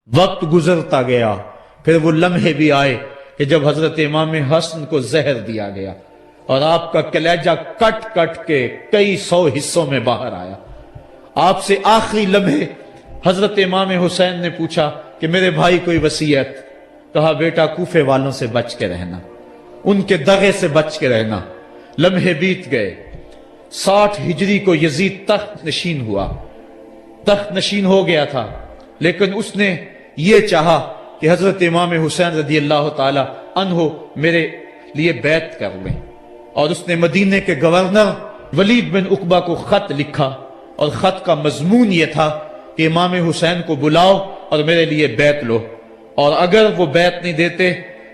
وقت گزرتا گیا، پھر وہ لمحے بھی آئے کہ جب حضرت امام حسن کو زہر دیا گیا اور آپ کا کلیجہ کٹ کٹ کے کئی سو حصوں میں باہر آیا۔ آپ سے آخری لمحے حضرت امام حسین نے پوچھا کہ میرے بھائی کوئی وصیت؟ کہا بیٹا کوفے والوں سے بچ کے رہنا، ان کے دغے سے بچ کے رہنا۔ لمحے بیت گئے، 60 ہجری کو یزید تخت نشین ہوا، تخت نشین ہو گیا تھا، لیکن اس نے یہ چاہا کہ حضرت امام حسین رضی اللہ تعالی عنہ میرے لیے بیعت کر لیں، اور اس نے مدینے کے گورنر ولید بن عقبہ کو خط لکھا، اور خط کا مضمون یہ تھا کہ امام حسین کو بلاؤ اور میرے لیے بیعت لو، اور اگر وہ بیعت نہیں دیتے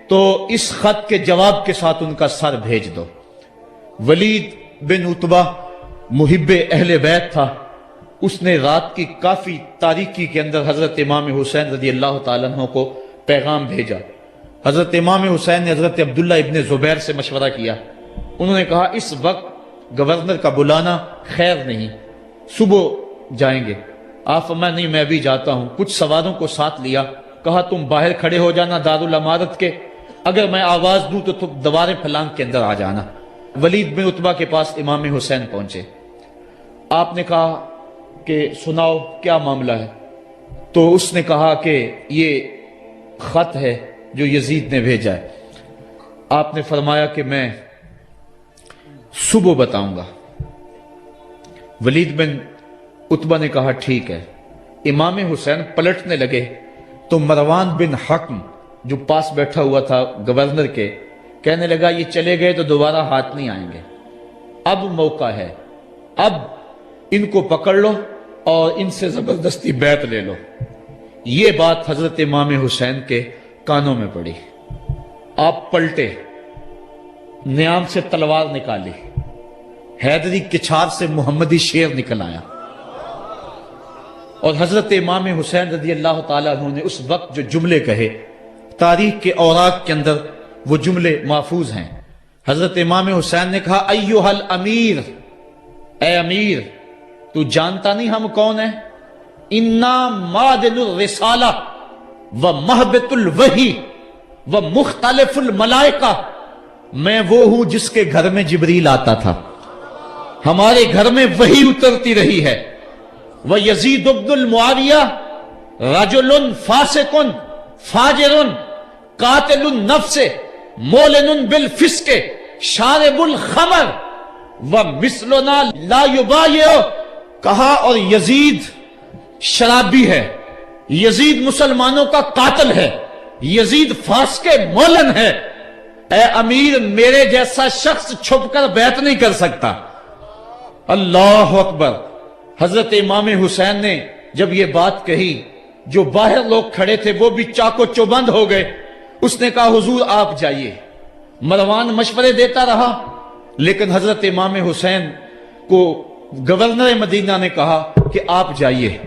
تو اس خط کے جواب کے ساتھ ان کا سر بھیج دو۔ ولید بن عتبہ محب اہل بیت تھا، اس نے رات کی کافی تاریکی کے اندر حضرت امام حسین رضی اللہ تعالیٰ عنہ کو پیغام بھیجا۔ حضرت امام حسین نے حضرت عبداللہ ابن زبیر سے مشورہ کیا، انہوں نے کہا اس وقت گورنر کا بلانا خیر نہیں، صبح جائیں گے۔ آپ فرمایا نہیں میں بھی جاتا ہوں، کچھ سواروں کو ساتھ لیا، کہا تم باہر کھڑے ہو جانا دارالامارت کے، اگر میں آواز دوں تو تم دوارے پھلانگ کے اندر آ جانا۔ ولید بن عتبہ کے پاس امام حسین پہنچے، آپ نے کہا کہ سناؤ کیا معاملہ ہے؟ تو اس نے کہا کہ یہ خط ہے جو یزید نے بھیجا ہے۔ آپ نے فرمایا کہ میں صبح بتاؤں گا۔ ولید بن عتبہ نے کہا ٹھیک ہے۔ امام حسین پلٹنے لگے تو مروان بن حکم جو پاس بیٹھا ہوا تھا گورنر کے، کہنے لگا یہ چلے گئے تو دوبارہ ہاتھ نہیں آئیں گے، اب موقع ہے، اب ان کو پکڑ لو اور ان سے زبردستی بیعت لے لو۔ یہ بات حضرت امام حسین کے کانوں میں پڑی، آپ پلٹے، نیام سے تلوار نکالی، حیدری کچھار سے محمدی شیر نکل آیا، اور حضرت امام حسین رضی اللہ تعالیٰ عنہ نے اس وقت جو جملے کہے، تاریخ کے اوراق کے اندر وہ جملے محفوظ ہیں۔ حضرت امام حسین نے کہا ایھا الامیر، اے امیر تو جانتا نہیں ہم کون ہیں؟ انا معدن الرسالہ و مہبط الوحی و مختلف الملائکہ، میں وہ ہوں جس کے گھر میں جبریل آتا تھا، ہمارے گھر میں وحی اترتی رہی ہے۔ وَيَزِيدُ بْنُ الْمُعَاوِيَةِ رَجُلٌ فَاسِقٌ فَاجِرٌ قَاتِلُ النَّفْسِ مُعْلِنٌ بِالْفِسْقِ شَارِبُ الْخَمْرِ وَمِثْلُنَا لَا يُبَايِعُ، کہا اور یزید شرابی ہے، یزید مسلمانوں کا قاتل ہے، یزید فاسق مولن ہے، اے امیر میرے جیسا شخص چھپ کر بیعت نہیں کر سکتا۔ اللہ اکبر۔ حضرت امام حسین نے جب یہ بات کہی، جو باہر لوگ کھڑے تھے وہ بھی چاقو چوبند ہو گئے۔ اس نے کہا حضور آپ جائیے۔ مروان مشورے دیتا رہا، لیکن حضرت امام حسین کو گورنر مدینہ نے کہا کہ آپ جائیے۔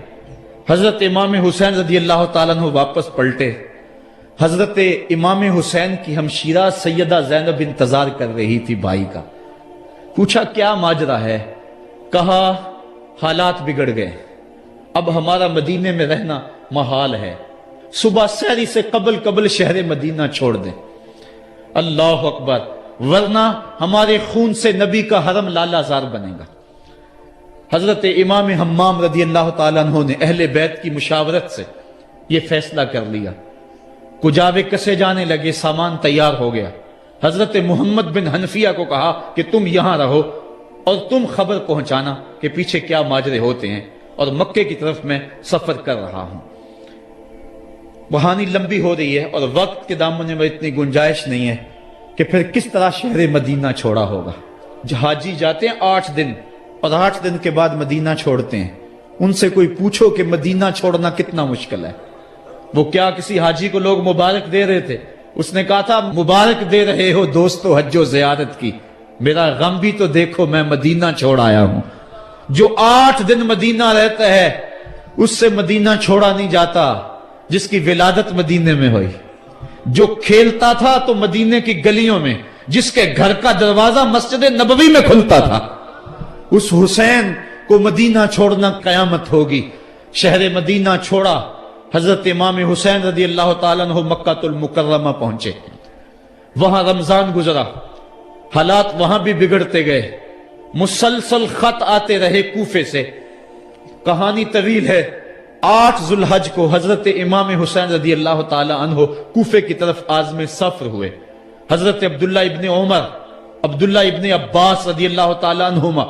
حضرت امام حسین رضی اللہ تعالیٰ عنہ واپس پلٹے۔ حضرت امام حسین کی ہمشیرہ سیدہ زینب انتظار کر رہی تھی بھائی کا۔ پوچھا کیا ماجرا ہے؟ کہا حالات بگڑ گئے، اب ہمارا مدینے میں رہنا محال ہے، صبح سحری سے قبل شہر مدینہ چھوڑ دیں۔ اللہ اکبر، ورنہ ہمارے خون سے نبی کا حرم لالا زار بنے گا۔ حضرت امام حمام رضی اللہ تعالیٰ عنہ نے اہل بیت کی مشاورت سے یہ فیصلہ کر لیا۔ کجاوے کسے جانے لگے، سامان تیار ہو گیا۔ حضرت محمد بن حنفیہ کو کہا کہ تم یہاں رہو اور تم خبر پہنچانا کہ پیچھے کیا ماجرے ہوتے ہیں، اور مکے کی طرف میں سفر کر رہا ہوں۔ کہانی لمبی ہو رہی ہے اور وقت کے دامن میں اتنی گنجائش نہیں ہے کہ پھر کس طرح شہر مدینہ چھوڑا ہوگا۔ حاجی جاتے ہیں 8 دن اور 8 دن کے بعد مدینہ چھوڑتے ہیں، ان سے کوئی پوچھو کہ مدینہ چھوڑنا کتنا مشکل ہے۔ وہ کیا کسی حاجی کو لوگ مبارک دے رہے تھے، اس نے کہا تھا مبارک دے رہے ہو دوستو حج و زیارت کی، میرا غم بھی تو دیکھو، میں مدینہ چھوڑ آیا ہوں۔ جو 8 دن مدینہ رہتا ہے اس سے مدینہ چھوڑا نہیں جاتا جس کی ولادت مدینے میں ہوئی، جو کھیلتا تھا تو مدینے کی گلیوں میں، جس کے گھر کا دروازہ مسجد نبوی میں کھلتا تھا، اس حسین کو مدینہ چھوڑنا قیامت ہوگی۔ شہر مدینہ چھوڑا حضرت امام حسین رضی اللہ تعالیٰ عنہ مکہ المکرمہ پہنچے، وہاں رمضان گزرا، حالات وہاں بھی بگڑتے گئے، مسلسل خط آتے رہے کوفے سے، کہانی طویل ہے۔ 8 ذو الحج کو حضرت امام حسین رضی اللہ تعالیٰ عنہ کوفے کی طرف عازم سفر ہوئے۔ حضرت عبداللہ ابن عمر، عبداللہ ابن عباس رضی اللہ تعالیٰ عنہما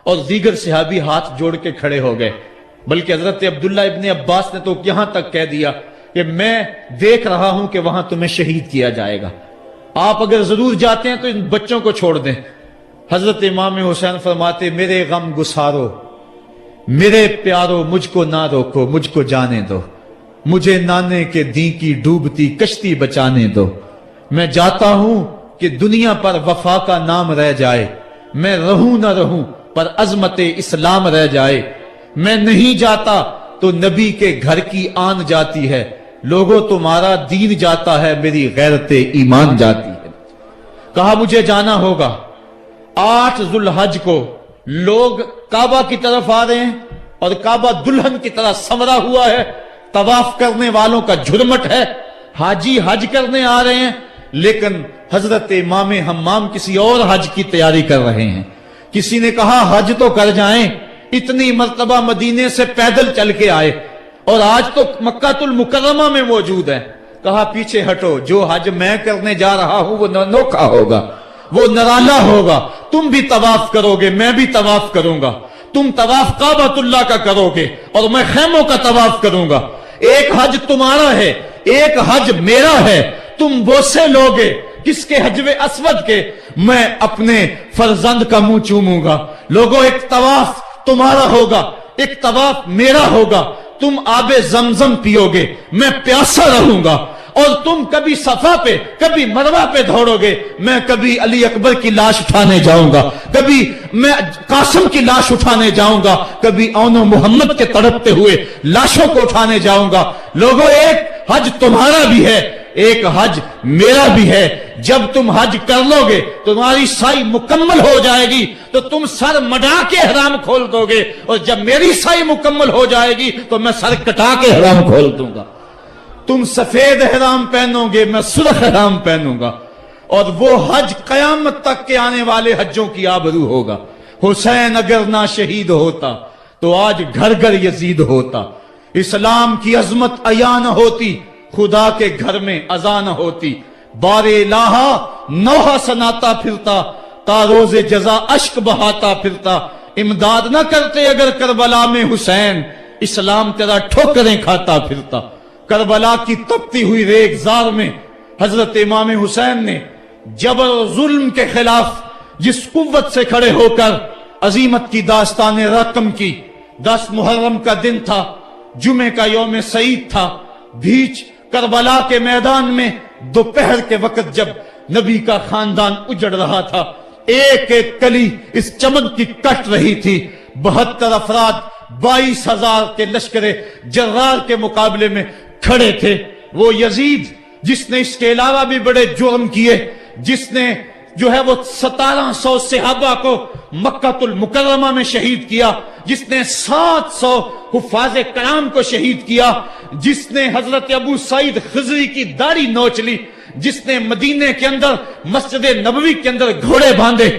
اور دیگر صحابی ہاتھ جوڑ کے کھڑے ہو گئے، بلکہ حضرت عبداللہ ابن عباس نے تو یہاں تک کہہ دیا کہ میں دیکھ رہا ہوں کہ وہاں تمہیں شہید کیا جائے گا، آپ اگر ضرور جاتے ہیں تو ان بچوں کو چھوڑ دیں۔ حضرت امام حسین فرماتے میرے غم گسارو، میرے پیارو مجھ کو نہ روکو، مجھ کو جانے دو، مجھے نانے کے دین کی ڈوبتی کشتی بچانے دو، میں جاتا ہوں کہ دنیا پر وفا کا نام رہ جائے، میں رہوں نہ رہوں پر عظمت اسلام رہ جائے، میں نہیں جاتا تو نبی کے گھر کی آن جاتی ہے، لوگوں تمہارا دین جاتا ہے، میری غیرت ایمان جاتی ہے۔ کہا مجھے جانا ہوگا۔ 8 ذو الحج کو لوگ کعبہ کی طرف آ رہے ہیں اور کعبہ دلہن کی طرح سنورا ہوا ہے، طواف کرنے والوں کا جھرمٹ ہے، حاجی حج کرنے آ رہے ہیں، لیکن حضرت امام حمام کسی اور حج کی تیاری کر رہے ہیں۔ کسی نے کہا حج تو کر جائیں، اتنی مرتبہ مدینے سے پیدل چل کے آئے اور آج تو مکہ المکرمہ میں موجود ہے۔ کہا پیچھے ہٹو، جو حج میں کرنے جا رہا ہوں وہ نوکھا ہوگا، وہ نرالا ہوگا، تم بھی طواف کرو گے، میں بھی طواف کروں گا، تم طواف کعبۃ اللہ کا کرو گے اور میں خیموں کا طواف کروں گا، ایک حج تمہارا ہے ایک حج میرا ہے، تم بوسے لوگے کس کے حجر اسود کے، میں اپنے فرزند کا منہ چوموں گا، لوگوں ایک طواف تمہارا ہوگا ایک طواف میرا ہوگا، تم آب زمزم پیو گے، میں پیاسا رہوں گا، اور تم کبھی صفا پہ کبھی مروہ پہ دوڑو گے، میں کبھی علی اکبر کی لاش اٹھانے جاؤں گا، کبھی میں قاسم کی لاش اٹھانے جاؤں گا، کبھی اون و محمد کے تڑپتے ہوئے لاشوں کو اٹھانے جاؤں گا، لوگوں ایک حج تمہارا بھی ہے ایک حج میرا بھی ہے، جب تم حج کر لو گے تمہاری سائی مکمل ہو جائے گی تو تم سر مڈا کے احرام کھول دو گے، اور جب میری سائی مکمل ہو جائے گی تو میں سر کٹا کے احرام کھول دوں گا، تم سفید احرام پہنو گے میں سرخ احرام پہنوں گا، اور وہ حج قیامت تک کے آنے والے حجوں کی آبرو ہوگا۔ حسین اگر نہ شہید ہوتا تو آج گھر گھر یزید ہوتا، اسلام کی عظمت عیاں نہ ہوتی، خدا کے گھر میں اذان نہ ہوتی، بار الہا نوحہ سناتا پھرتا، تا روز جزا اشک بہاتا پھرتا، امداد نہ کرتے اگر کربلا میں حسین، اسلام تیرا ٹھوکریں کھاتا پھرتا۔ کربلا کی تپتی ہوئی ریگزار میں حضرت امام حسین نے جبر و ظلم کے خلاف جس قوت سے کھڑے ہو کر عظیمت کی داستان رقم کی، 10 محرم کا دن تھا، جمعہ کا یوم سعید تھا، بھیچ کربلا کے میدان میں دوپہر کے وقت جب نبی کا خاندان اجڑ رہا تھا، ایک ایک کلی اس چمن کی کٹ رہی تھی، 72 افراد 22,000 کے لشکر جرار کے مقابلے میں کھڑے تھے۔ وہ یزید جس نے اس کے علاوہ بھی بڑے جرم کیے، جس نے جو ہے وہ 1700 صحابہ کو مکہ المکرمہ میں شہید کیا، جس نے 700 حفاظ کرام کو شہید کیا، جس نے حضرت ابو سعید خضری کی داڑھی نوچ لی، جس نے مدینے کے اندر مسجد نبوی کے اندر گھوڑے باندھے،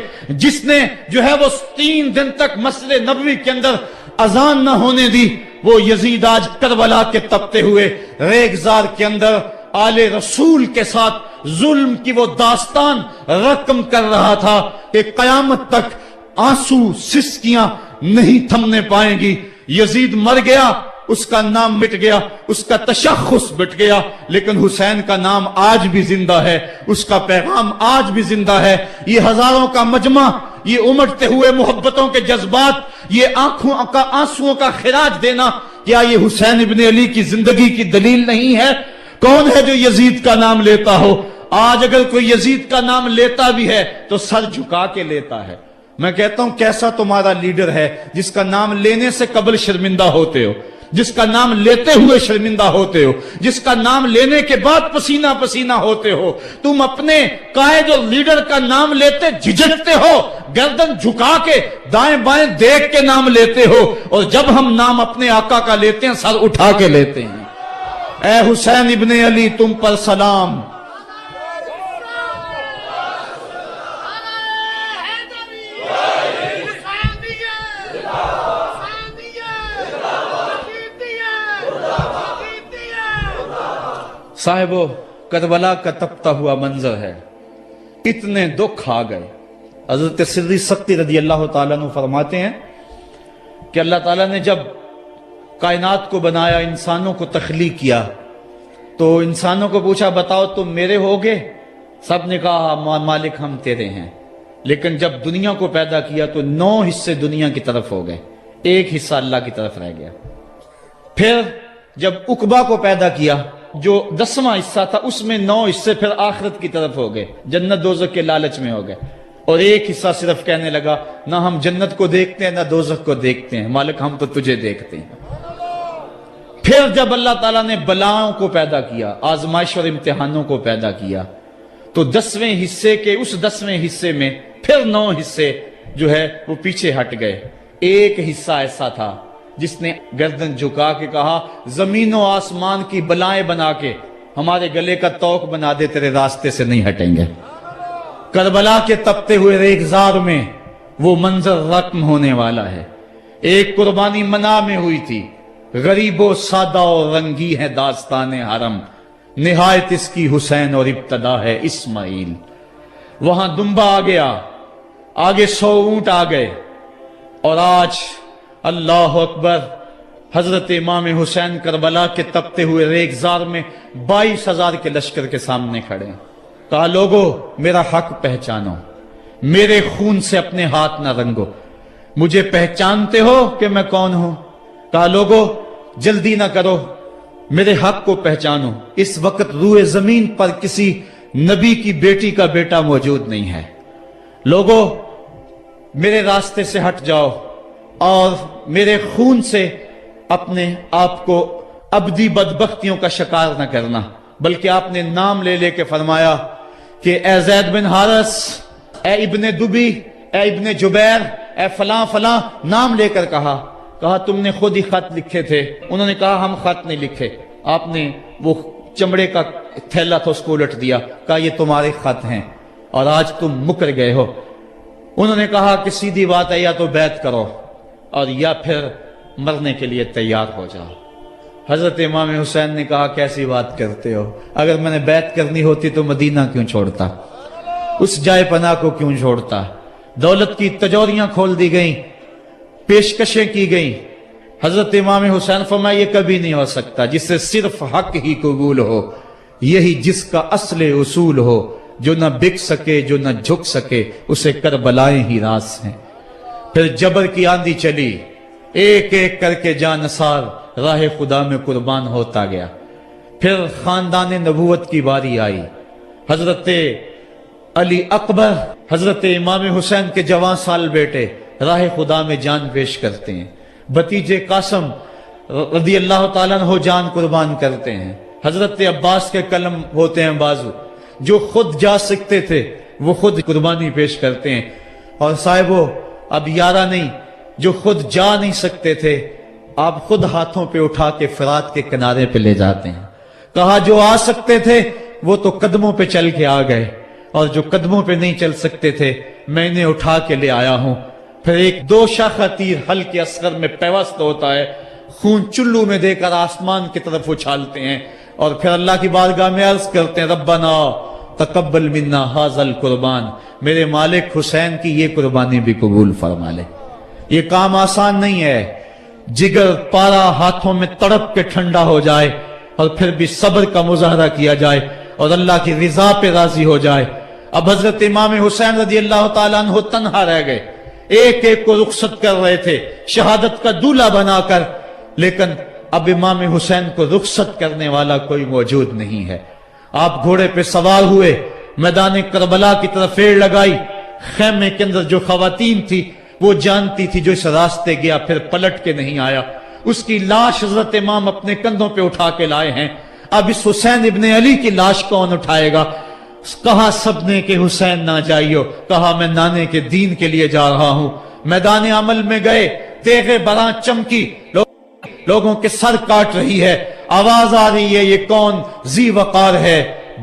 جس نے جو ہے وہ 3 دن تک مسجد نبوی کے اندر اذان نہ ہونے دی، وہ یزید آج کربلا کے تپتے ہوئے ریگزار کے اندر آل رسول کے ساتھ ظلم کی وہ داستان رقم کر رہا تھا کہ قیامت تک آنسو سسکیاں نہیں تھمنے پائیں گی۔ یزید مر گیا، اس کا نام مٹ گیا، اس کا تشخص مٹ گیا، لیکن حسین کا نام آج بھی زندہ ہے، اس کا پیغام آج بھی زندہ ہے۔ یہ ہزاروں کا مجمع، یہ امٹتے ہوئے محبتوں کے جذبات، یہ آنکھوں کا آنسوؤں کا خراج دینا، کیا یہ حسین ابن علی کی زندگی کی دلیل نہیں ہے؟ کون ہے جو یزید کا نام لیتا ہو؟ آج اگر کوئی یزید کا نام لیتا بھی ہے تو سر جھکا کے لیتا ہے۔ میں کہتا ہوں کیسا تمہارا لیڈر ہے جس کا نام لینے سے قبل شرمندہ ہوتے ہو، جس کا نام لیتے ہوئے شرمندہ ہوتے ہو، جس کا نام لینے کے بعد پسینہ پسینہ ہوتے ہو۔ تم اپنے قائد اور لیڈر کا نام لیتے جھجکتے ہو، گردن جھکا کے دائیں بائیں دیکھ کے نام لیتے ہو، اور جب ہم نام اپنے آقا کا لیتے ہیں سر اٹھا کے لیتے ہیں۔ اے حسین ابن علی تم پر سلام. صاحبو کربلا کا تپتا ہوا منظر ہے. اتنے دکھ آ گئے. حضرت سری سختی رضی اللہ تعالیٰ عنہ فرماتے ہیں کہ اللہ تعالیٰ نے جب کائنات کو بنایا، انسانوں کو تخلیق کیا، تو انسانوں کو پوچھا بتاؤ تم میرے ہوگے؟ سب نے کہا مالک ہم تیرے ہیں. لیکن جب دنیا کو پیدا کیا تو 9 حصے دنیا کی طرف ہو گئے، 1 حصہ اللہ کی طرف رہ گیا. پھر جب عقبہ کو پیدا کیا جو 10واں حصہ تھا، اس میں 9 حصے پھر آخرت کی طرف ہو گئے، جنت دوزخ کے لالچ میں ہو گئے، اور 1 حصہ صرف کہنے لگا نہ ہم جنت کو دیکھتے ہیں نہ دوزخ کو دیکھتے ہیں، مالک ہم تو تجھے دیکھتے ہیں. پھر جب اللہ تعالیٰ نے بلاؤں کو پیدا کیا، آزمائش اور امتحانوں کو پیدا کیا، تو 10ویں حصے کے اس 10ویں حصے میں پھر 9 حصے جو ہے وہ پیچھے ہٹ گئے. 1 حصہ ایسا تھا جس نے گردن جھکا کے کہا زمین و آسمان کی بلائیں بنا کے ہمارے گلے کا توق بنا دے، تیرے راستے سے نہیں ہٹیں گے. کربلا کے تپتے ہوئے ریگزار میں وہ منظر رقم ہونے والا ہے. ایک قربانی منا میں ہوئی تھی، غریب و سادہ اور رنگی ہے داستان حرم، نہایت اس کی حسین اور ابتدا ہے اسماعیل. وہاں دمبا آ گیا، آگے 100 اونٹ آ گئے، اور آج اللہ اکبر حضرت امام حسین کربلا کے تپتے ہوئے ریگزار میں 22,000 کے لشکر کے سامنے کھڑے ہیں. کہا لوگو میرا حق پہچانو، میرے خون سے اپنے ہاتھ نہ رنگو، مجھے پہچانتے ہو کہ میں کون ہوں؟ کہا لوگو جلدی نہ کرو، میرے حق کو پہچانو. اس وقت روئے زمین پر کسی نبی کی بیٹی کا بیٹا موجود نہیں ہے. لوگو میرے راستے سے ہٹ جاؤ اور میرے خون سے اپنے آپ کو ابدی بدبختیوں کا شکار نہ کرنا. بلکہ آپ نے نام لے لے کے فرمایا کہ اے زید بن حارث، اے ابن دبی، اے ابن جبیر، اے فلاں فلاں، نام لے کر کہا تم نے خود ہی خط لکھے تھے. انہوں نے کہا ہم خط نہیں لکھے. آپ نے وہ چمڑے کا تھیلا تھا اس کو الٹ دیا، کہا یہ تمہارے خط ہیں اور آج تم مکر گئے ہو. انہوں نے کہا کہ سیدھی بات ہے، یا تو بیعت کرو اور یا پھر مرنے کے لیے تیار ہو جاؤ. حضرت امام حسین نے کہا کیسی بات کرتے ہو، اگر میں نے بیعت کرنی ہوتی تو مدینہ کیوں چھوڑتا، اس جائے پناہ کو کیوں چھوڑتا. دولت کی تجوریاں کھول دی گئیں، پیشکشیں کی گئیں. حضرت امام حسین فرمایا یہ کبھی نہیں ہو سکتا، جس سے صرف حق ہی قبول ہو، یہی جس کا اصل اصول ہو. جو نہ بک سکے جو نہ جھک سکے اسے کربلائیں ہی راز ہیں. پھر جبر کی آندھی چلی، ایک ایک کر کے جانثار راہ خدا میں قربان ہوتا گیا. پھر خاندان نبوت کی باری آئی. حضرت علی اکبر حضرت امام حسین کے جوان سال بیٹے راہ خدا میں جان پیش کرتے ہیں. بھتیجے قاسم رضی اللہ تعالیٰ عنہ جان قربان کرتے ہیں. حضرت عباس کے قلم ہوتے ہیں بازو، جو خود جا سکتے تھے وہ خود قربانی پیش کرتے ہیں. اور صاحبو اب یارہ نہیں، جو خود جا نہیں سکتے تھے آپ خود ہاتھوں پہ اٹھا کے فرات کے کنارے پہ لے جاتے ہیں. کہا جو آ سکتے تھے وہ تو قدموں پہ چل کے آ گئے، اور جو قدموں پہ نہیں چل سکتے تھے میں انہیں اٹھا کے لے آیا ہوں. پھر ایک 2 شاخہ تیر ہلکے اصغر میں پیوست ہوتا ہے، خون چلو میں دے کر آسمان کی طرف اچھالتے ہیں، اور پھر اللہ کی بارگاہ میں عرض کرتے ہیں ربنا تقبل منا ھذا القربان، میرے مالک حسین کی یہ قربانی بھی قبول فرما لے. یہ کام آسان نہیں ہے، جگر پارا ہاتھوں میں تڑپ کے ٹھنڈا ہو جائے اور پھر بھی صبر کا مظاہرہ کیا جائے اور اللہ کی رضا پہ راضی ہو جائے. اب حضرت امام حسین رضی اللہ تعالیٰ عنہ تنہا رہ گئے. ایک ایک کو رخصت کر رہے تھے شہادت کا دولہ بنا کر، لیکن اب امام حسین کو رخصت کرنے والا کوئی موجود نہیں ہے. آپ گھوڑے پہ سوار ہوئے، میدان کربلا کی طرف پھیڑ لگائی. خیمے کے اندر جو خواتین تھی وہ جانتی تھی جو اس راستے گیا پھر پلٹ کے نہیں آیا، اس کی لاش حضرت امام اپنے کندھوں پہ اٹھا کے لائے ہیں. اب اس حسین ابن علی کی لاش کون اٹھائے گا؟ کہا سب نے کہ حسین نہ جائیو، کہا میں نانے کے دین کے لیے جا رہا ہوں. میدان عمل میں گئے، تیغ براں چمکی، لوگوں کے سر کاٹ رہی ہے. آواز آ رہی ہے، یہ کون ذی وقار ہے،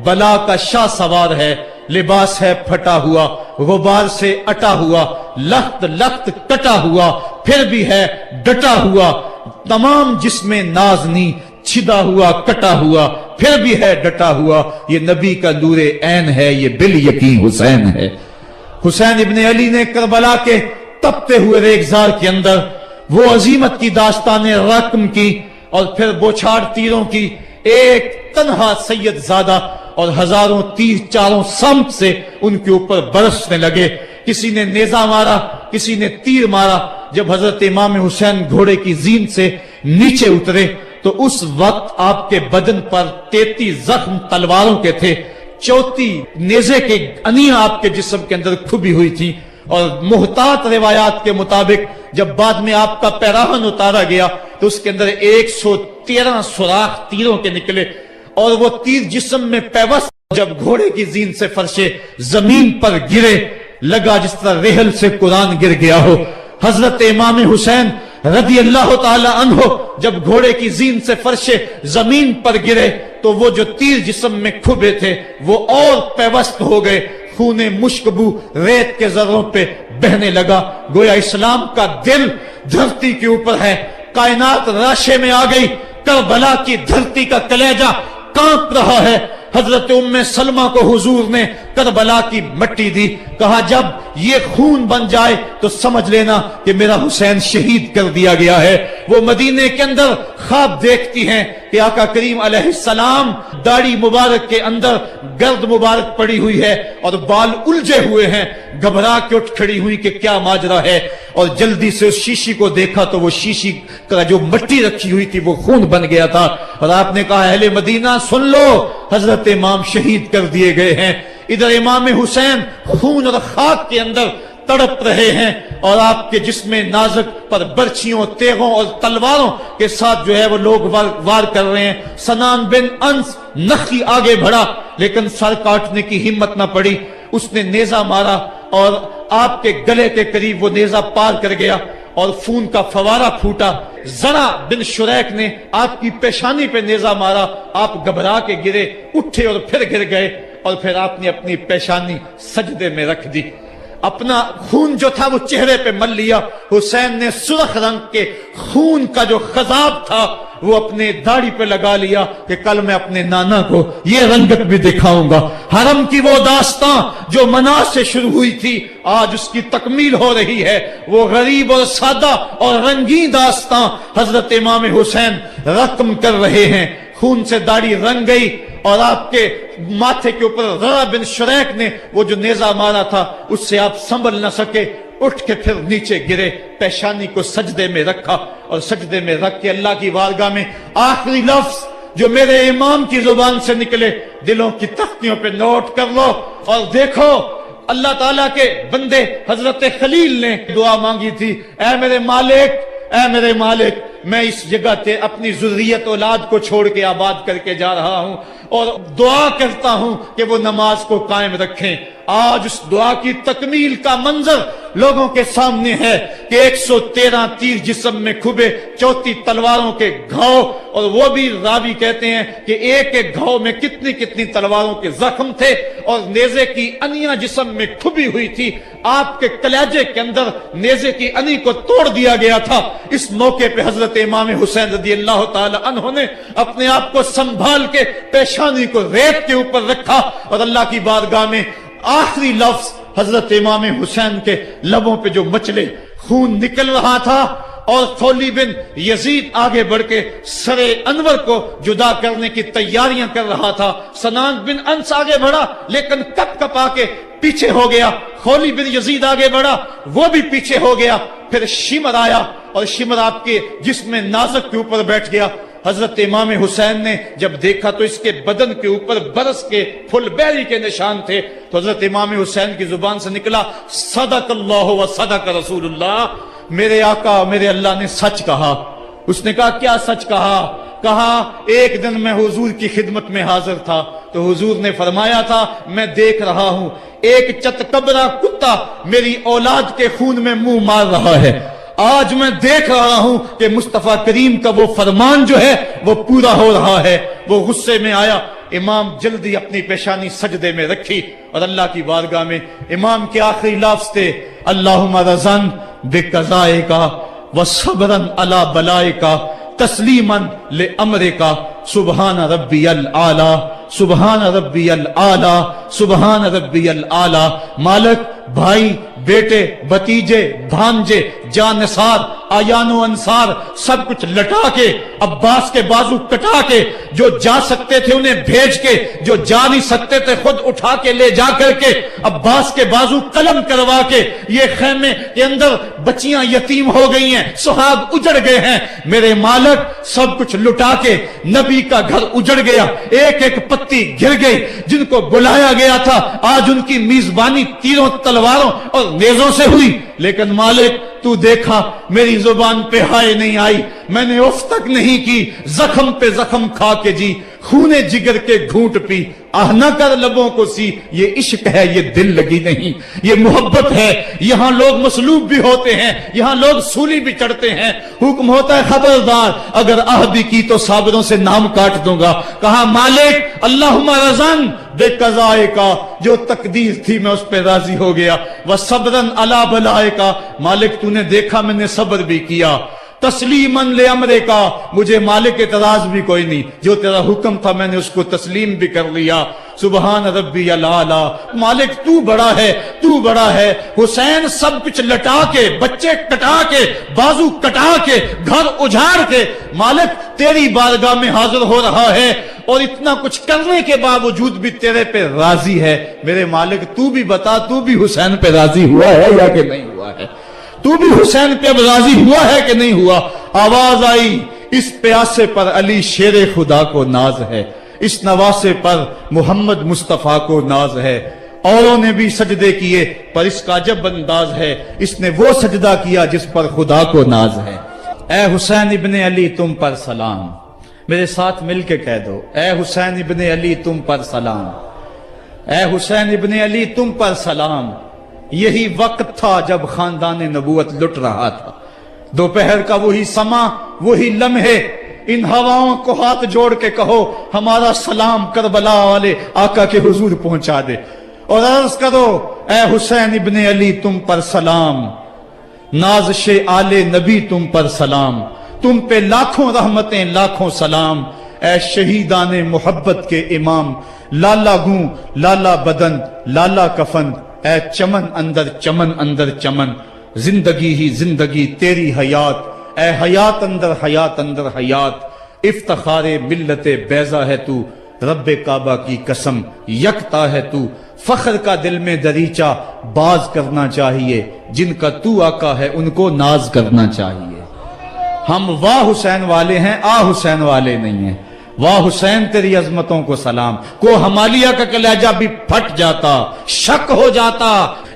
بلا کا شاہ سوار ہے، لباس ہے پھٹا ہوا، غبار سے اٹا ہوا، لخت لخت کٹا ہوا، پھر بھی ہے ڈٹا ہوا، تمام جسم نازنی چھدا ہوا کٹا ہوا، پھر بھی ہے ڈٹا ہوا، یہ نبی کا نور عین ہے، یہ بال یقین حسین ہے۔ حسین ابن علی نے کربلا کے تپتے ہوئے ریگزار کے اندر وہ عظیمت کی داستان رقم کی اور پھر بوچھاڑ تیروں کی، ایک تنہا سید زادہ اور ہزاروں تیر چاروں سمت سے ان کے اوپر برسنے لگے، کسی نے نیزہ مارا، کسی نے تیر مارا۔ جب حضرت امام حسین گھوڑے کی زین سے نیچے اترے تو اس وقت آپ کے بدن پر 33 زخم تلواروں کے تھے، 34 نیزے کے انیاں آپ کے جسم کے اندر کھبی ہوئی تھی، اور محتاط روایات کے مطابق جب بعد میں آپ کا پیراہن اتارا گیا تو اس کے اندر 113 سوراخ تیروں کے نکلے، اور وہ تیر جسم میں پیوست جب گھوڑے کی زین سے فرشے زمین پر گرے، لگا جس طرح ریحل سے قرآن گر گیا ہو۔ حضرت امام حسین رضی اللہ تعالی عنہ جب گھوڑے کی زین سے فرشے زمین پر گرے تو وہ جو تیر جسم میں کھبے تھے وہ اور پیوست ہو گئے، خون مشکبو ریت کے ذروں پہ بہنے لگا، گویا اسلام کا دل دھرتی کے اوپر ہے، کائنات راشے میں آ گئی، کربلا کی دھرتی کا کلیجہ کانپ رہا ہے۔ حضرت ام سلمہ کو حضور نے کربلا کی مٹی دی، کہا جب یہ خون بن جائے تو سمجھ لینا کہ میرا حسین شہید کر دیا گیا ہے۔ وہ مدینے کے اندر خواب دیکھتی ہیں کہ آقا کریم علیہ السلام داڑھی مبارک کے اندر گرد مبارک پڑی ہوئی ہے اور بال الجھے ہوئے ہیں، گھبرا کے اٹھ کھڑی ہوئی کہ کیا ماجرا ہے، اور جلدی سے اس شیشی کو دیکھا تو وہ شیشی کا جو مٹی رکھی ہوئی تھی وہ خون بن گیا تھا، اور آپ نے کہا اہل مدینہ سن لو، حضرت امام شہید کر دیے گئے ہیں۔ ادھر امام حسین خون اور خاک کے اندر تڑپ رہے ہیں، اور آپ کے جسم نازک پر برچھیوں، تیغوں اور تلواروں کے ساتھ جو ہے وہ لوگ وار کر رہے ہیں۔ سنان بن انس نخی آگے بڑھا لیکن سر کاٹنے کی ہمت نہ پڑی، اس نے نیزہ مارا اور آپ کے گلے کے قریب وہ نیزہ پار کر گیا اور خون کا فوارہ پھوٹا۔ زرع بن شریک نے آپ کی پیشانی پہ نیزہ مارا، آپ گھبرا کے گرے، اٹھے اور پھر گر گئے، اور پھر آپ نے اپنی پیشانی سجدے میں رکھ دی، اپنا خون جو تھا وہ چہرے پہ مل لیا۔ حسین نے سرخ رنگ کے خون کا جو خضاب تھا وہ اپنے داڑھی پہ لگا لیا کہ کل میں اپنے نانا کو یہ رنگت بھی دکھاؤں گا۔ حرم کی وہ داستان جو منا سے شروع ہوئی تھی آج اس کی تکمیل ہو رہی ہے، وہ غریب اور سادہ اور رنگین داستان حضرت امام حسین رقم کر رہے ہیں۔ خون سے داڑھی رنگ گئی اور آپ کے ماتھے کے اوپر زرع بن شریک نے وہ جو نیزہ مارا تھا اس سے آپ سنبھل نہ سکے، اٹھ کے پھر نیچے گرے، پیشانی کو سجدے میں رکھا، اور سجدے میں رکھ کے اللہ کی بارگاہ میں آخری لفظ جو میرے امام کی زبان سے نکلے دلوں کی تختیوں پہ نوٹ کر لو اور دیکھو۔ اللہ تعالیٰ کے بندے حضرت خلیل نے دعا مانگی تھی، اے میرے مالک، اے میرے مالک، میں اس جگہ تے اپنی ذریت اولاد کو چھوڑ کے آباد کر کے جا رہا ہوں اور دعا کرتا ہوں کہ وہ نماز کو قائم رکھیں۔ آج اس دعا کی تکمیل کا منظر لوگوں کے سامنے ہے کہ 113 تیر جسم میں کھبے، 34 تلواروں کے گھاؤ، اور وہ بھی راوی کہتے ہیں کہ ایک ایک گھاؤ میں کتنی کتنی تلواروں کے زخم تھے، اور نیزے کی انیاں جسم میں کھبی ہوئی تھی، آپ کے کلیجے کے اندر نیزے کی انی کو توڑ دیا گیا تھا۔ اس موقع پہ حضرت امام حسین رضی اللہ تعالی عنہ نے اپنے آپ کو سنبھال کے پیشانی کو ریت کے اوپر رکھا، اور اللہ کی بارگاہ میں آخری لفظ حضرت امام حسین کے لبوں پہ جو مچلے، خون نکل رہا تھا، اور خولی بن یزید آگے بڑھ کے سر انور کو جدا کرنے کی تیاریاں کر رہا تھا۔ سنان بن انس آگے بڑھا لیکن کپ کپا کے پیچھے ہو گیا، خولی بن یزید آگے بڑھا وہ بھی پیچھے ہو گیا، پھر شمر آیا اور شمر آپ کے جسم نازک کے اوپر بیٹھ گیا۔ حضرت امام حسین نے جب دیکھا تو اس کے بدن کے اوپر برس کے پھل بیری کے نشان تھے، تو حضرت امام حسین کی زبان سے نکلا صدق اللہ و صدق رسول اللہ، میرے آقا میرے اللہ نے سچ کہا۔ اس نے کہا کیا سچ کہا؟ کہا ایک دن میں حضور کی خدمت میں حاضر تھا تو حضور نے فرمایا تھا میں دیکھ رہا ہوں ایک چتکبرا کتا میری اولاد کے خون میں منہ مار رہا ہے، آج میں دیکھ رہا ہوں کہ مصطفیٰ کریم کا وہ فرمان جو ہے وہ پورا ہو رہا ہے۔ وہ غصے میں آیا، امام جلدی اپنی پیشانی سجدے میں رکھی اور اللہ کی بارگاہ میں امام کے آخری لفظ تھے، اللہم رضن بقضائک وصبرا علی بلائک تسلیما لامرک سبحان ربی الاعلی سبحان ربی الاعلی سبحان ربی الاعلی۔ مالک بھائی، بیٹے، بتیجے، بھانجے، جانثار، آیان و انصار سب کچھ لٹا کے، عباس کے بازو کٹا کے، جو جا سکتے تھے انہیں بھیج کے، جو جا نہیں سکتے تھے خود اٹھا کے لے جا کر کے، عباس کے بازو قلم کروا کے، یہ خیمے کے اندر بچیاں یتیم ہو گئی ہیں، سہاگ اجڑ گئے ہیں، میرے مالک سب کچھ لٹا کے نبی کا گھر اجڑ گیا، ایک ایک پتی گر گئی، جن کو بلایا گیا تھا آج ان کی میزبانی تیروں تلواروں اور نیزوں سے ہوئی، لیکن مالک تو دیکھا میری زبان پہ ہائے نہیں آئی، میں نے اف تک نہیں کی، زخم پہ زخم کھا کے جی، خونے جگر کے گھونٹ پی، آہ نہ کر لبوں کو سی، یہ عشق ہے، یہ دل لگی نہیں، یہ محبت ہے۔ یہاں لوگ مصلوب بھی ہوتے ہیں، یہاں لوگ سولی بھی چڑھتے ہیں، حکم ہوتا ہے خبردار اگر آہ بھی کی تو صابروں سے نام کاٹ دوں گا۔ کہا مالک اللہم رضن بے قضائے کا، جو تقدیر تھی میں اس پہ راضی ہو گیا، وصبرن علی بلائے کا، مالک تو نے دیکھا میں نے صبر بھی کیا، تسلیماً لامرے کا، مجھے مالک اعتراض بھی کوئی نہیں، جو تیرا حکم تھا میں نے اس کو تسلیم بھی کر لیا، سبحان ربی الاعلی۔ مالک تو بڑا ہے، تو بڑا ہے۔ حسین سب کچھ لٹا کے، بچے کٹا کے، بازو کٹا کے، گھر اجاڑ کے مالک تیری بارگاہ میں حاضر ہو رہا ہے، اور اتنا کچھ کرنے کے باوجود بھی تیرے پہ راضی ہے۔ میرے مالک تو بھی بتا، تو بھی حسین پہ راضی ہوا ہے یا کہ نہیں ہوا ہے؟ تو بھی حسین پہ راضی ہوا ہے کہ نہیں ہوا؟ آواز آئی، اس پیاسے پر علی شیر خدا کو ناز ہے، اس نواسے پر محمد مصطفیٰ کو ناز ہے۔ اوروں نے بھی سجدے کیے پر اس کا عجب انداز ہے، اس نے وہ سجدہ کیا جس پر خدا کو ناز ہے۔ اے حسین ابن علی تم پر سلام، میرے ساتھ مل کے کہہ دو، اے حسین ابن علی تم پر سلام، اے حسین ابن علی تم پر سلام۔ یہی وقت تھا جب خاندان نبوت لٹ رہا تھا، دوپہر کا وہی سما، وہی لمحے، ان ہواؤں کو ہاتھ جوڑ کے کہو ہمارا سلام کربلا والے آقا کے حضور پہنچا دے، اور عرض کرو اے حسین ابن علی تم پر سلام، نازش آل نبی تم پر سلام، تم پہ لاکھوں رحمتیں لاکھوں سلام، اے شہیدان محبت کے امام، لالا گوں لالا بدن لالا کفن، اے چمن اندر چمن، زندگی ہی زندگی تیری حیات، اے حیات اندر حیات، افتخار ملت بیضا ہے تو، رب کعبہ کی قسم یکتا ہے تو، فخر کا دل میں دریچہ باز کرنا چاہیے، جن کا تو آقا ہے ان کو ناز کرنا چاہیے۔ ہم واہ حسین والے ہیں، آ حسین والے نہیں ہیں۔ واہ حسین تیری عظمتوں کو سلام، کو ہمالیہ کا کلیجہ بھی پھٹ جاتا، شک ہو جاتا،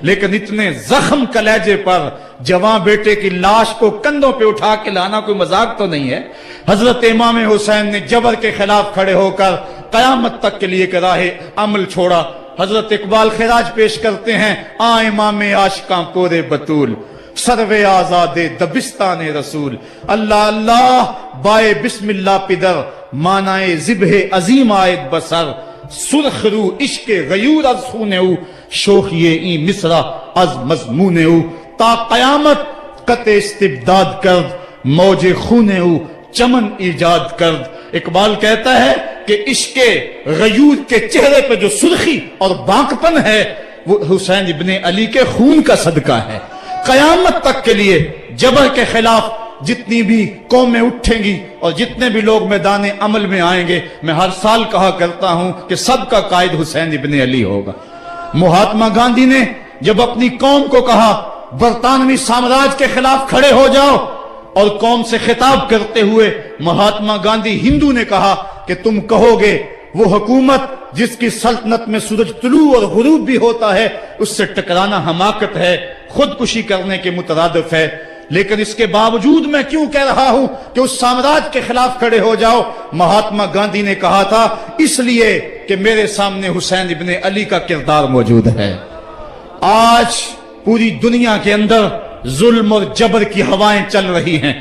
لیکن اتنے زخم کلیجے پر جوان بیٹے کی لاش کو کندھوں پہ اٹھا کے لانا کوئی مذاق تو نہیں ہے۔ حضرت امام حسین نے جبر کے خلاف کھڑے ہو کر قیامت تک کے لیے راہ عمل چھوڑا۔ حضرت اقبال خراج پیش کرتے ہیں، آ امام عاشقاں پورے بطول، سروے آزاد دبستان رسول، اللہ اللہ بائے بسم اللہ پدر، مانائے ذبح عظیم آئد بسر، سرخ رو عشق غیور از خونے او، شوخی این مصرہ از مضمون او، تا قیامت قطع استبداد کرد، موج خونے او چمن ایجاد کرد۔ اقبال کہتا ہے کہ عشق غیور کے چہرے پہ جو سرخی اور بانکپن ہے وہ حسین ابن علی کے خون کا صدقہ ہے۔ قیامت تک کے لیے جبر کے خلاف جتنی بھی قومیں اٹھیں گی اور جتنے بھی لوگ میدان عمل میں آئیں گے، میں ہر سال کہا کرتا ہوں کہ سب کا قائد حسین ابن علی ہوگا۔ مہاتما گاندھی نے جب اپنی قوم کو کہا برطانوی سامراج کے خلاف کھڑے ہو جاؤ، اور قوم سے خطاب کرتے ہوئے مہاتما گاندھی ہندو نے کہا کہ تم کہو گے وہ حکومت جس کی سلطنت میں سورج طلوع اور غروب بھی ہوتا ہے، اس سے ٹکرانا حماقت ہے، خودکشی کرنے کے مترادف ہے، لیکن اس کے باوجود میں کیوں کہہ رہا ہوں کہ اس سامراج کے خلاف کھڑے ہو جاؤ؟ مہاتما گاندھی نے کہا تھا اس لیے کہ میرے سامنے حسین ابن علی کا کردار موجود ہے۔ آج پوری دنیا کے اندر ظلم اور جبر کی ہوائیں چل رہی ہیں،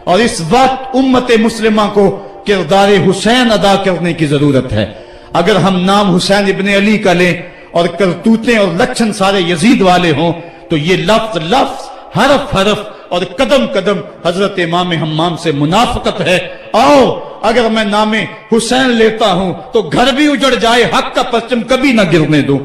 اور اس وقت امت مسلمہ کو کردار حسین ادا کرنے کی ضرورت ہے۔ اگر ہم نام حسین ابن علی کا لیں اور کرتوتیں اور لچھن سارے یزید والے ہوں تو یہ لفظ لفظ، حرف حرف اور قدم قدم حضرت امام حمام سے منافقت ہے۔ آؤ اگر میں نام حسین لیتا ہوں تو گھر بھی اجڑ جائے، حق کا پرچم کبھی نہ گرنے دوں۔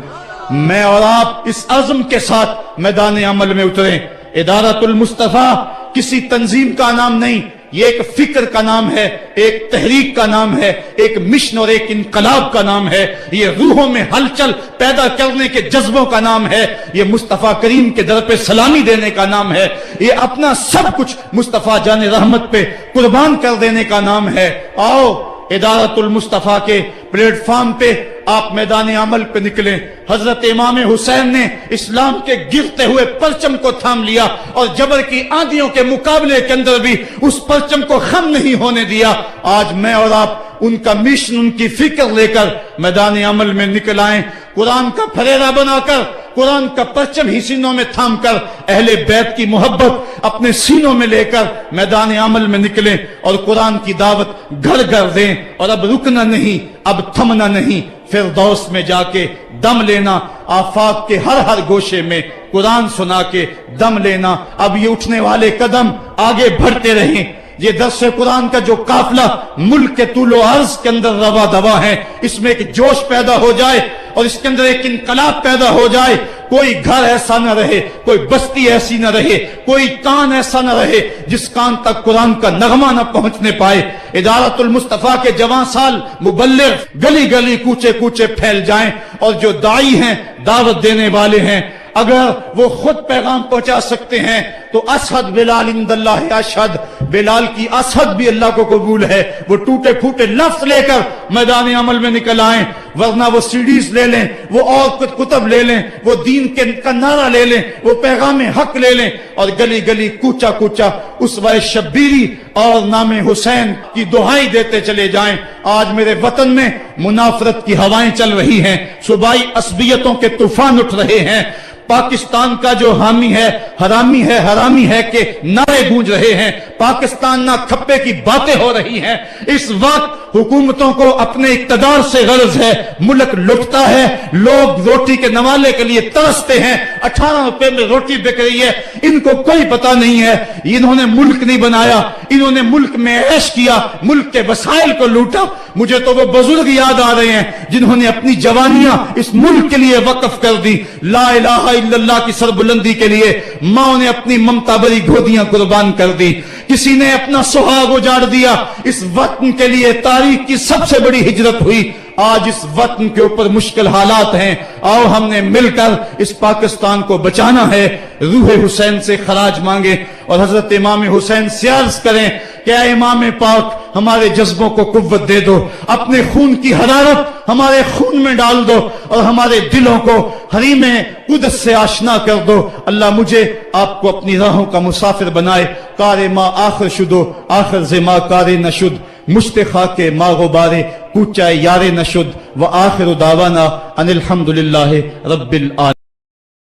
میں اور آپ اس عزم کے ساتھ میدان عمل میں اتریں۔ ادارت المصطفیٰ کسی تنظیم کا نام نہیں، یہ ایک فکر کا نام ہے، ایک تحریک کا نام ہے، ایک مشن اور ایک انقلاب کا نام ہے، یہ روحوں میں ہلچل پیدا کرنے کے جذبوں کا نام ہے، یہ مصطفیٰ کریم کے در پہ سلامی دینے کا نام ہے، یہ اپنا سب کچھ مصطفیٰ جان رحمت پہ قربان کر دینے کا نام ہے۔ آؤ ادارت المصطفیٰ کے پلیٹ فارم پہ آپ میدان عمل پہ نکلیں۔ حضرت امام حسین نے اسلام کے گرتے ہوئے پرچم کو تھام لیا اور جبر کی آندھیوں کے مقابلے کے اندر بھی اس پرچم کو خم نہیں ہونے دیا۔ آج میں اور آپ ان کا مشن، ان کی فکر لے کر میدان عمل میں نکل آئیں، قرآن کا پھریرا بنا کر، قرآن کا پرچم ہی سینوں میں تھام کر، اہل بیت کی محبت اپنے سینوں میں لے کر میدان عمل میں نکلیں اور قرآن کی دعوت گھر گھر دیں۔ اور اب رکنا نہیں، اب تھمنا نہیں، فردوس میں جا کے دم لینا، آفاق کے ہر ہر گوشے میں قرآن سنا کے دم لینا۔ اب یہ اٹھنے والے قدم آگے بڑھتے رہیں۔ یہ درس قرآن کا جو قافلہ ملک کے طول و عرض کے اندر روا دوا ہے، اس میں ایک جوش پیدا ہو جائے اور اس کے اندر ایک انقلاب پیدا ہو جائے۔ کوئی گھر ایسا نہ رہے، کوئی بستی ایسی نہ رہے، کوئی کان ایسا نہ رہے جس کان تک قرآن کا نغمہ نہ پہنچنے پائے۔ ادارت المصطفیٰ کے جوان سال مبلغ گلی گلی کوچے کوچے پھیل جائیں، اور جو داعی ہیں، دعوت دینے والے ہیں، اگر وہ خود پیغام پہنچا سکتے ہیں تو اشہد بلال عند اللہ اشہد، بلال کی اشہد بھی اللہ کو قبول ہے۔ وہ ٹوٹے پھوٹے لفظ لے کر میدان عمل میں نکل آئیں، ورنہ وہ سیڈیز لے لیں، وہ اور کچھ کتب لے لیں، وہ دین کا نعرہ لے لیں، وہ پیغام حق لے لیں، اور گلی گلی کوچا کوچا اسوہ شبیری اور نام حسین کی دعائیں دیتے چلے جائیں۔ آج میرے وطن میں منافرت کی ہوائیں چل رہی ہیں، صوبائی عصبیتوں کے طوفان اٹھ رہے ہیں۔ پاکستان کا جو حامی ہے حرامی ہے کہ نعرے گونج رہے ہیں، پاکستان نہ کھپے کی باتیں ہو رہی ہیں۔ اس وقت حکومتوں کو اپنے اقتدار سے غرض ہے، ملک لٹتا ہے، لوگ روٹی کے نوالے کے لیے ترستے ہیں، 18 روپے میں روٹی بک رہی ہے، ان کو کوئی پتہ نہیں ہے انہوں نے ملک نہیں بنایا، انہوں نے ملک میں عیش کیا، ملک کے وسائل کو لوٹا۔ مجھے تو وہ بزرگ یاد آ رہے ہیں جنہوں نے اپنی جوانیاں اس ملک کے لیے وقف کر دی، لا الہ الا اللہ کی سربلندی کے لیے ماں نے اپنی ممتا بری گودیاں قربان کر دی، کسی نے اپنا سہاگ اجاڑ دیا۔ اس وطن کے لیے تاریخ کی سب سے بڑی ہجرت ہوئی۔ آج اس وطن کے اوپر مشکل حالات ہیں، آؤ ہم نے مل کر اس پاکستان کو بچانا ہے۔ روح حسین سے خراج مانگیں اور حضرت امام حسین سے عرض کریں کہ اے امام پاک، ہمارے جذبوں کو قوت دے دو، اپنے خون کی حرارت ہمارے خون میں ڈال دو، اور ہمارے دلوں کو حریم قدس سے آشنا کر دو۔ اللہ مجھے آپ کو اپنی راہوں کا مسافر بنائے۔ کار ما آخر شدو آخر زما کار نشد، مشت خاک ما غبارے کوچہ یار نشد، و آخر دعوانا ان الحمدللہ رب العالمین۔